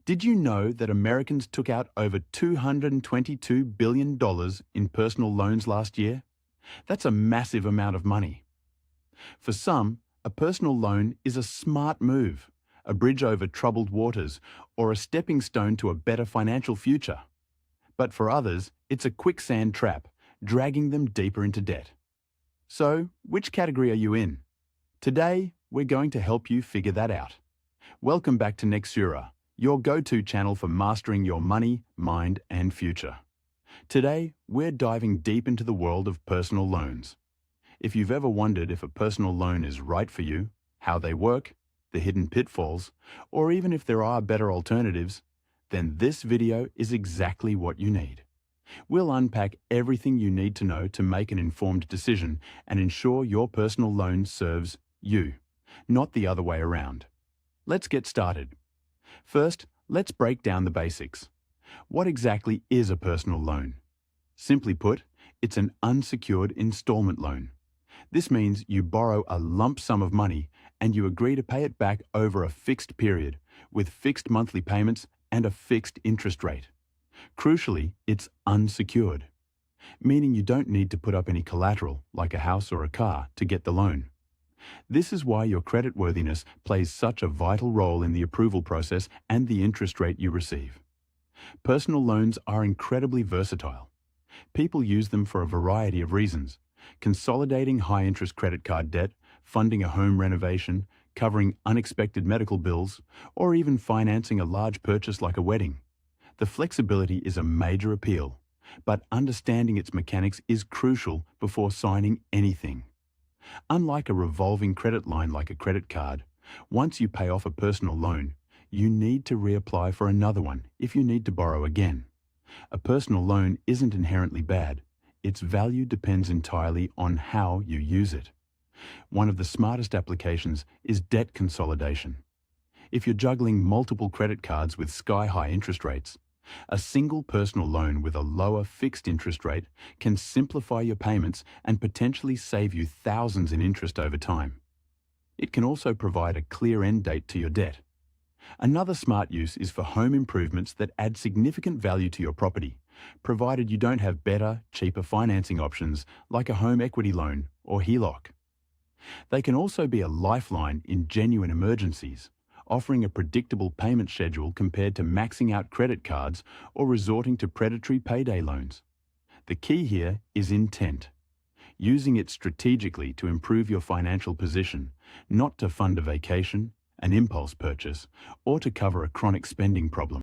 Did you know that Americans took out over $222 billion in personal loans last year? That's a massive amount of money. For some, a personal loan is a smart move, a bridge over troubled waters, or a stepping stone to a better financial future. But for others, it's a quicksand trap, dragging them deeper into debt. So, which category are you in? Today, we're going to help you figure that out. Welcome back to Nexura, your go-to channel for mastering your money, mind, and future. Today, we're diving deep into the world of personal loans. If you've ever wondered if a personal loan is right for you, how they work, the hidden pitfalls, or even if there are better alternatives, then this video is exactly what you need. We'll unpack everything you need to know to make an informed decision and ensure your personal loan serves you, not the other way around. Let's get started. First, let's break down the basics. What exactly is a personal loan? Simply put, it's an unsecured installment loan. This means you borrow a lump sum of money and you agree to pay it back over a fixed period, with fixed monthly payments and a fixed interest rate. Crucially, it's unsecured, meaning you don't need to put up any collateral, like a house or a car, to get the loan. This is why your creditworthiness plays such a vital role in the approval process and the interest rate you receive. Personal loans are incredibly versatile. People use them for a variety of reasons: consolidating high-interest credit card debt, funding a home renovation, covering unexpected medical bills, or even financing a large purchase like a wedding. The flexibility is a major appeal, but understanding its mechanics is crucial before signing anything. Unlike a revolving credit line like a credit card, once you pay off a personal loan, you need to reapply for another one if you need to borrow again. A personal loan isn't inherently bad. Its value depends entirely on how you use it. One of the smartest applications is debt consolidation. If you're juggling multiple credit cards with sky-high interest rates, a single personal loan with a lower fixed interest rate can simplify your payments and potentially save you thousands in interest over time. It can also provide a clear end date to your debt. Another smart use is for home improvements that add significant value to your property, provided you don't have better, cheaper financing options like a home equity loan or HELOC. They can also be a lifeline in genuine emergencies, offering a predictable payment schedule compared to maxing out credit cards or resorting to predatory payday loans. The key here is intent, using it strategically to improve your financial position, not to fund a vacation, an impulse purchase, or to cover a chronic spending problem.